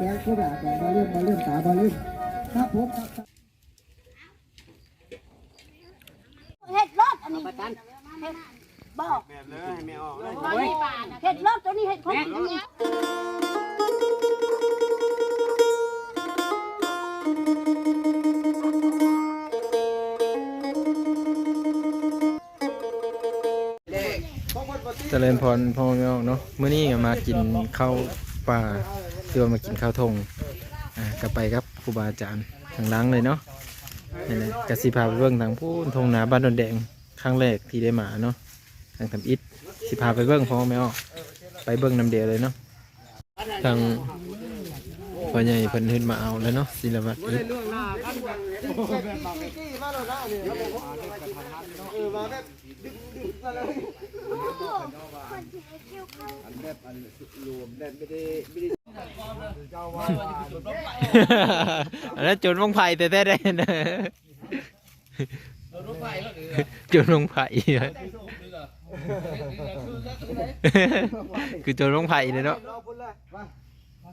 แกงก็แบบมาเลื่อนตามาเลื่อนครับผมเห็ดรถอันนี้เห็ดบอกแบบเลยไม่ออกเลยเห็ดรถตัวนี้เห็ดคนนี้เจริญพรพ่อแม่เนาะเมื่อนี้มากินข้าวป่าเพื่อมากินข้าวทงกลับไปครับครูบาอาจารย์ทางล้างเลยเนาะนี่แหละกสิพาไปเบื้องทางผู้ทงนาบ้านดอนแดงครั้งแรกที่ได้มาเนาะทางทำอิฐสิพาไปเบื้องพ่อแม่ไปเบื้องน้ำเดียวเลยเนาะทางพ่อใหญ่เพิ่นขึ้นมาเอาแล้วเนาะศิลวัตรอันนั้นจุดลงไผ่แต่แท้ได้นะจุดลงไผ่คือจุดลงไผ่เลยเนาะ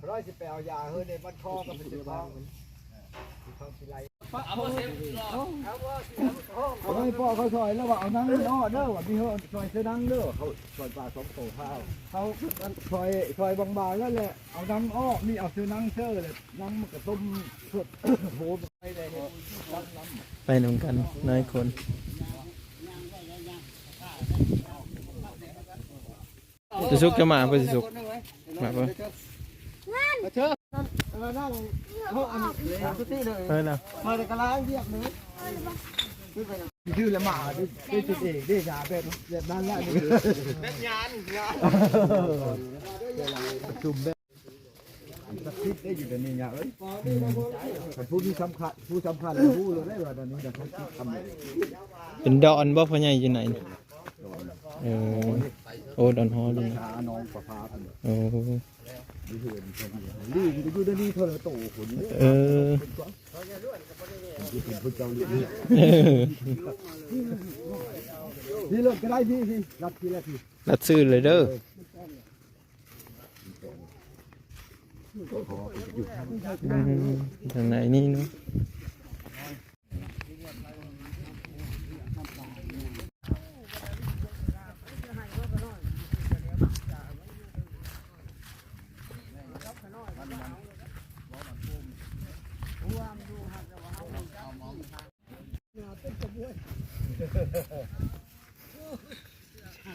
118เอายาเฮ้ยในบ้านคอกับเป็นบ้างเอาให้พ่อเขาซอยแล้วว่าเอานั่งอ้อเด้อว่ามีเฮ้ซอยเสื้อนั่งเด้อเขาซอยปลา2โตข้าวเขาซอยบางๆแล้วแหละเอานั่งอ้อมีเอาเสื้อนั่งเสื้อเลยนั่งมันก็ต้มสดโหไปเลยไปหนุ่มกันน้อยคนจะสุกจะมาเพื่อจะสุกมาเพื่อเชิญมานั่งห้องอันสุดที่เลยมาแต่กะลาเรียกเลยชื่อละหมาที่สุดเองได้ยาแบบนั้นแหละแบบงานจุ่มแบบสักทิศได้อยู่ในนี้เนี่ยผู้ที่สำคัญผู้เลยได้ว่าตอนนี้จะทำเป็นดอนบ่พ่อใหญ่อยู่ไหนโอ้ดอนฮอลเลยน้องประภาพันธ์โอ้นี่จะอยู่ในนี้เท่าไหร่โตคนนี้เป็นเจ้าพี่เลิกก็ได้พี่รับทีละทีรัดซื้อเลยเด้อทางไหนนี่เนาะ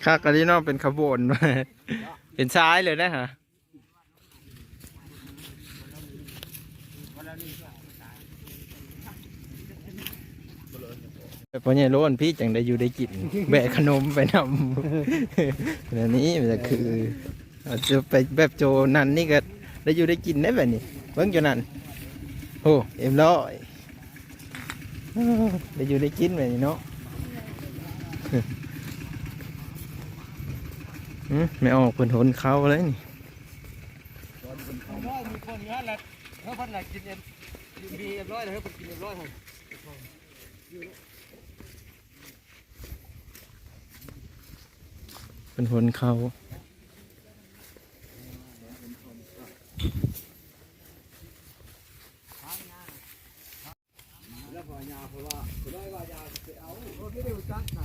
คากะลินอเป็นขบวนเป็นซ้ายเลยนะฮะพอเนี่ยร้อนพี่จังได้อยู่ได้กินแบะขนมไปนำแบบนี้มันจะคือจะไปแบบโจนันนี่ก็ได้อยู่ได้กินได้แบบนี้เบิ้งโจนันโอ้เอ็มร้อยได้อยู่ได้กินแบบนี้เนาะไม่ออกเพิ่นหนเข้าเลยนี่มีคนงั้นแหละเขาพันไหนกินเอ็มบีเอ็มร้อยเลยเขากินเอ็มร้อยเป็นหนเข้าแล้วพอยาเพราะว่าได้ว่ายาจะเอาไม่ได้จัดไหน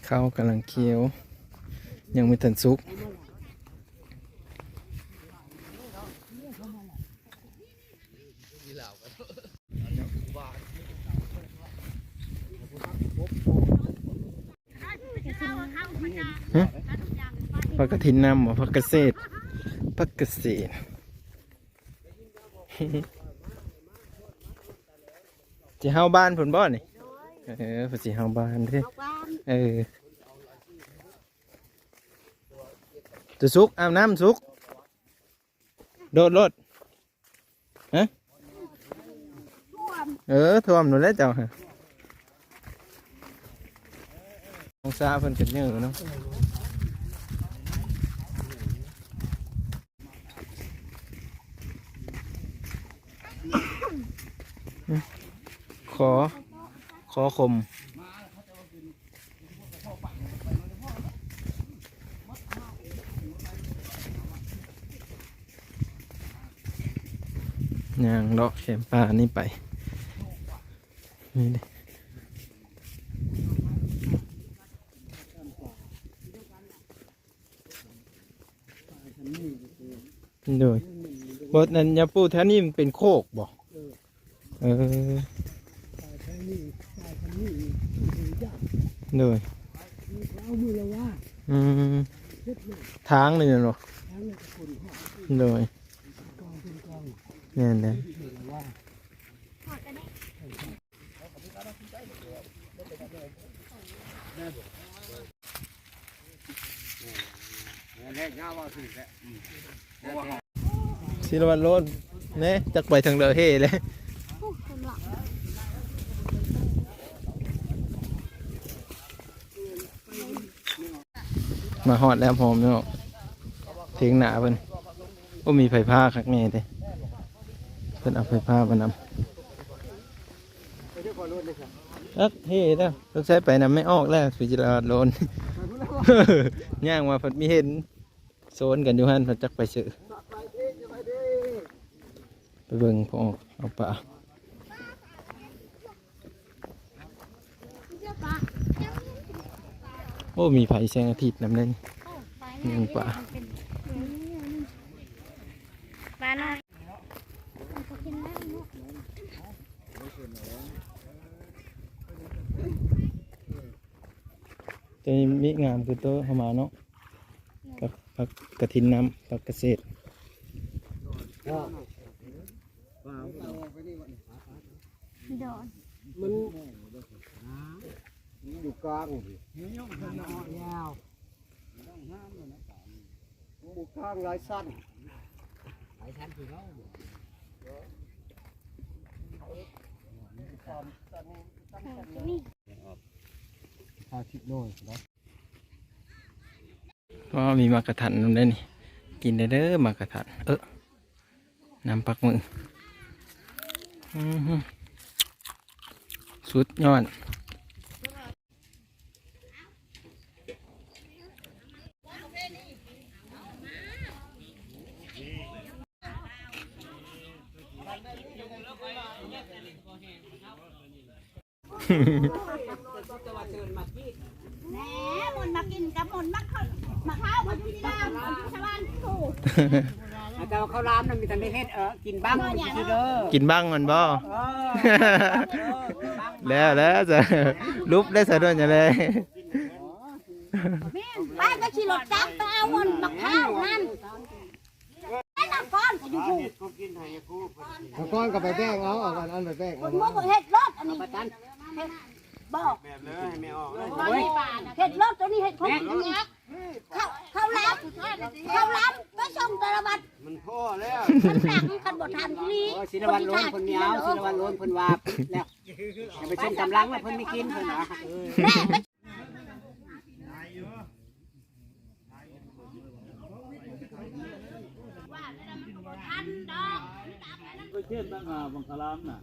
ข้าวกำลังเคี้ยวยังไม่ทันสุกผักกระถินน้ำหรอผักกระเศษจะเฮาบ้านผลบ่อนี่ภาษีเฮาบ้านที่จะสุกอาบน้ำสุกโดดรถฮะท่วมหนูแล้วเจ้าฮะองศาเพิ่นเป็นเยอะเนาะ ขอคมย่างเลาะแคมป่านี่ไปนี่เลยโดยบทนั้นยาปูแท้นี่มันเป็นโคกบ่เออโดยทางเลยเนาะโดยเนี่ยนะศิลวัลโลดเนี่ยจักไปทางเรือเฮ่เลยมาหอดแล้วพร้อมเนาะเทียงหนาเพิ่นโอ้มีไฟผ้าคักแน่เด้เพิ่นเอาไฟผ้ามานำเฮ้แล้วต้องใช้ไปนำไม่ออกแล้วสุจิราโลน ย่างมาเพิ่นมีเห็นโซนกันอยู่หั่นเพิ่นจักไปซื้อไปเบิ่งพอเอาปลาโอ้มีไผแสงอาทิตย์นำเล่นยังปลาปลาน้อยตัวนี้มีงามคือตัวเข้ามาเนาะกับผักกระถินน้ำผักเกษตรมันอยู่กลางอยู่กลางหลายสั้น50 โลนะ ก็มีมากระถันนั่นนี่กินได้เด้อมากระถันน้ำปักมือสุดยอดแหน่หมุนมากินกับหมุนมาข้าวมาอยู่ที่ร้านมาอยู่ชาวบ้านถูก แต่ว่าข้าวรามนั่นมีแต่ได้เฮ็ดกินบ้างซื่อเด้อ กินบ้างมันบ่แล้วจะลุบได้สะดุ้งอย่างไร ป้าก็ขี่รถจักรไปเอาหมุนมาข้าวนั่นไอ้น้ำก้อนก็อยู่ถูก แล้วก้อนก็ไปแป้งเอากันอันไปแป้ง คนมุกเห็ดรถอันนี้บอก แบบเลยให้ไม่ออกเลย เห็ดรถตัวนี้เห็ดคนนี้เข้าล้ำไปส่งตลบัด มันพ่อแล้ว ขันหนักขันบดทำที่นี่ ศิลวันโลนคนเหนียวศิลวันโลนคนว่าแล้วไปชมกำลังแล้วเพิ่นไม่กินเพิ่นว่า แม่ไปทันดอก ก็เช่นตั้งบังคลามน่ะ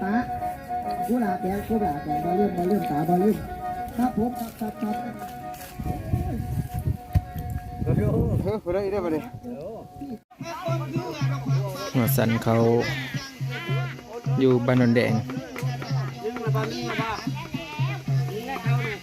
ตาผู้หลาแดงผู้หลาแดงบอลลื่นตาบอลลื่นครับผมครับผู้ได้ปะเนี่ย หัวสันเขาอยู่บ้านนนแดง นึงละบ่มีบ่นี่แหละเขาเนี่ย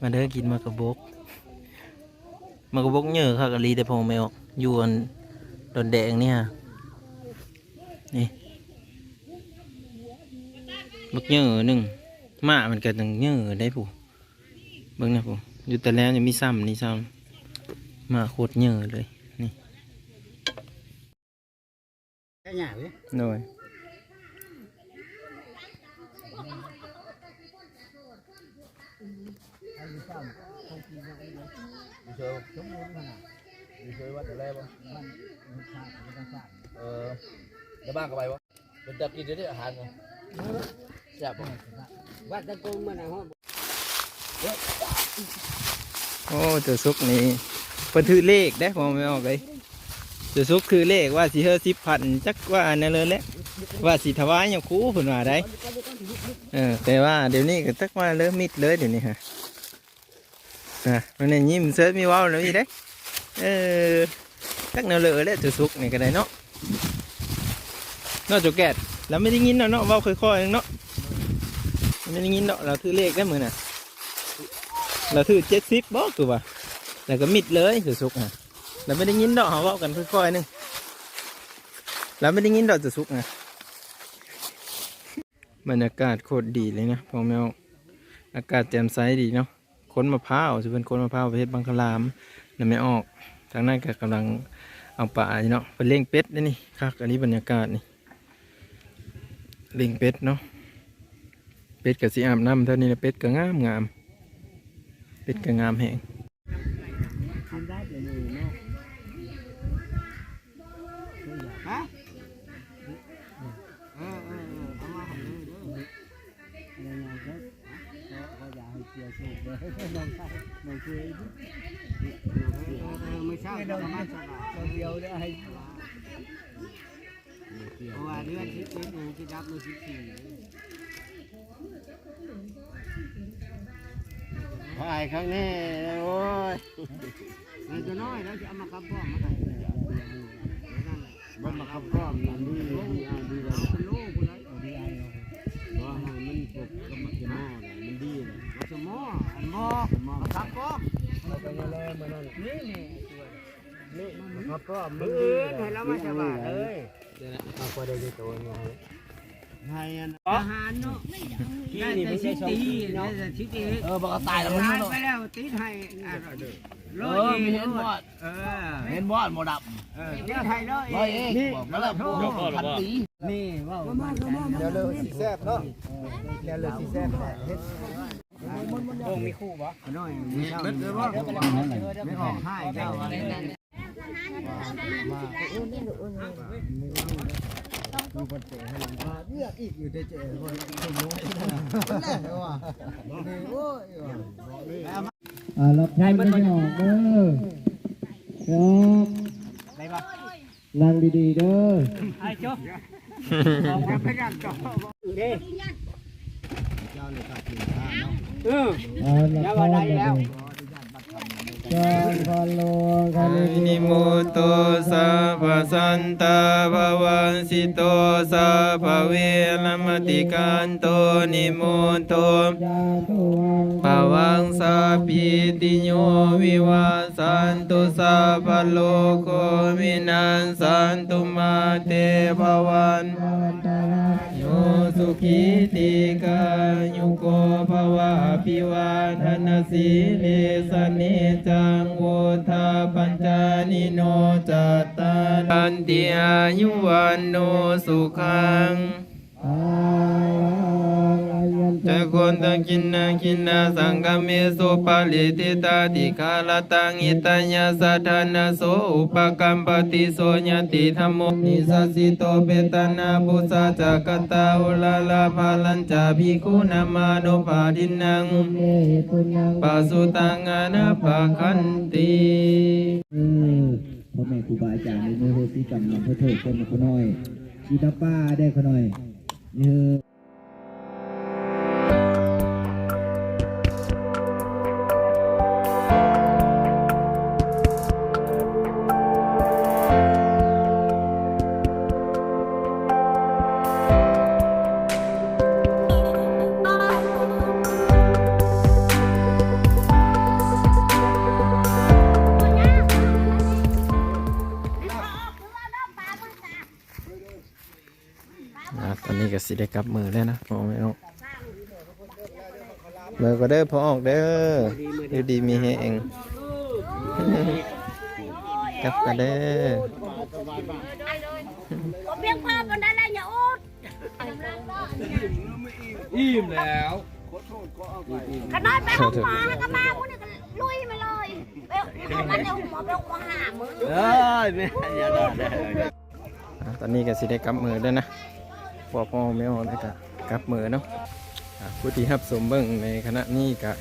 มาเด้อกินมากระบกเยอะค่ะกะลีแต่พอไม่ออกอยู่อันดอนแดงเนี่ยนี่บักเยอะหนึ่งมามันก็ต้องเยอะได้ผู้เบิ่งนะผู้อยู่แต่แล้วยังมีซ้ำนี่ซ้ำมาโคตรเยอะเลย หยังเว้ย หน่อย เชิญสมมุติว่ามีเคยวัดอะไรบ้างแล้วบ้านก็ไปวะเป็นตะกินได้อาหารไงแซ่บป่ะ วัดตะกงมันน่ะฮอด โอ้เจ้าซุกนี่เพิ่นถือเลขได้ผมไม่ออกเลยเจ้าซุกคือเลขว่าสิเฮอ10,000จักว่านั่นเลยแหละว่าสิถวายหยังครูเพิ่นว่าได้แต่ว่าเดี๋ยวนี้ก็จักว่าเริ่มมิดเลยเดี๋ยวนี้ฮะมันนี่ยิ้มเสิร์ฟมีเว้าแล้วอีเด้จักแนวเลอะแล้วเจ้าซุกนี่ก็ได้เนาะเจ้าแก่แล้วไม่ได้ยินเนาะเว้าค่อยๆเนาะไม่ได้ยินเนาะเราถือเลขได้มื้อน่ะเราถือ70บ่คือว่าแล้วก็มิดเลยเจ้าซุกฮะเราไม่ได้ยินดอกเขาเว้ากันค่อยๆนึงเราไม่ได้ยินดอกเจ้าซุกนะบรรยากาศโคตรดีเลยนะพ่อแม่อากาศแจ่มใสดีเนาะค้นมะพร้าวจะเป็นค้นมะพร้าวประเทศบังคลามนั่นไม่ออกทางนั้นก็กำลังเอาปลาเนาะเป็นเลี้ยงเป็ดนี่ครับอันนี้บรรยากาศนี่เลี้ยงเป็ดเนาะเป็ดกับสีอาบน้ำเท่านี้นะเป็ดก็งามเป็ดก็งามแห้ง กินได้เดี๋ยวนี้เนาะฮะเอามาให้เลยเด้อยังไงก็อยากให้เสียสูบเลยน้องชายน้องช่วยไม่ใช่เรามาสบายเดียวได้ให้เพราะว่าเดือนที่เป็นอย่างที่รับมือ14ถ่ายครั้งนี้โอ้ยมันจะน้อยแล้วจะเอามาขับพ่อมาให้มันมาขับพ่อมันดีเลยเป็นลูกคนไรดีไอ้เพราะมันปกก็มาจะหม้อเลยมันดีเลยมาจะหม้อมาขับพ่อมาไปเลยมานั่นนี่ขับพ่อมันดีให้เรามาสบายเลยเอาไปได้ตัวไงให้อาหารเนาะนี่ไม่ใช่ตีเนาะบอกตายแล้วมันไปแล้วตีให้มีเห็นบอดเห็นบอดหมดดับนี่ไทยเลยนี่มาแล้วพันตีนี่ว่าเดี๋ยวเลยสีแซ่บเนาะเดี๋ยวเลยสีแซ่บเฮ็ดโอ้มีคู่ปะน้อยมีเช่าเลยว่าไม่ออกให้เจ้าอะไรนั่นมีคนเตะให้หลังเลือกอีกอยู่เจ๊คนสมมติแน่เลยว่ะนี่โอ้ยรับใช้ไม่ออกเด้อครับนั่งดีๆเด้อไอ้จ๊อบบอกว่าพยายามจ๊อบเด้เจ้าเลยตัดสินค้าเนาะแล้วว่าได้แล้วนิโมโตสัพพสันตาภวันสิโตสัพพเวรมติกันโตนิโมโตภวังสัพพิติโยวิวัสสันตุสัพพโลกโควินัสสันตุมาเตภวันโยสุขิติกายุโกภวะภิวาทนาสีเลสเนจังโวทาปัญจานิโนจัตตารันติอายุวันโนสุขังจะคนตะกินนาสังฆเมโสปาลิติตาติคาลตังอิตัญญาสัทธนาโสอุปกัมปติโสญติธรรมโมนิสัสสิโตเปตนาปุสาจักตาอุลาลาภาลัญจาภิกขุนามานุปาทินังปัสสุตังอนาภาคันติพ่อแม่ครูบาอาจารย์ในมือโหสิกรรมนำพระโทษคนขน้อยชีตาป้าได้ขน้อยนี่ตอนนี้ก็สิได้กลับมือแล้วนะพอไม่ออกมือก็เด้อพอออกเด้อดีมีแหงกลับกันเด้อ เพียงพอ อิ่มแล้ว ก็นอนไปห้องหมอแล้วก็มาคนนึงก็ลุยมาเลยเอามันเอาหมอไปห้องหมอหามือ เนี่ยอย่าด่าได้ ตอนนี้ก็สิได้กลับมือแล้วนะพวกพ่อแม่แล้วก็กลับมือเนาะผู้ที่รับสมเบิ่งในคณะนี้ก็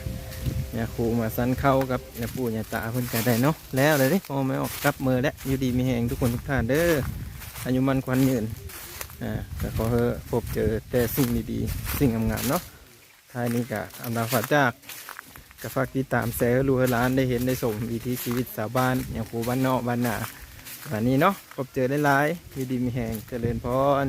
เนี่ยครูมาสั้นเข้ากับเนี่ยปู่เนี่ยตาเพิ่นก็ได้เนาะแล้วเลยดิพ่อแม่ออกกลับมือแล้วอยู่ดีมีแหงทุกคนทุกท่านเด้ออายุมันควันยืนก็ขอให้พบเจอแต่สิ่งดีๆสิ่งงามๆเนาะท้ายนี้ก็อำลาฝากจากก็ฝากติดตามแสรู้ให้ร้านได้เห็นได้ส่งวิถีชีวิตชาวบ้านอย่างครูบ้านนอกบ้านนาวันนี้เนาะพบเจอหลายๆอยู่ดีมีแหงเจริญพร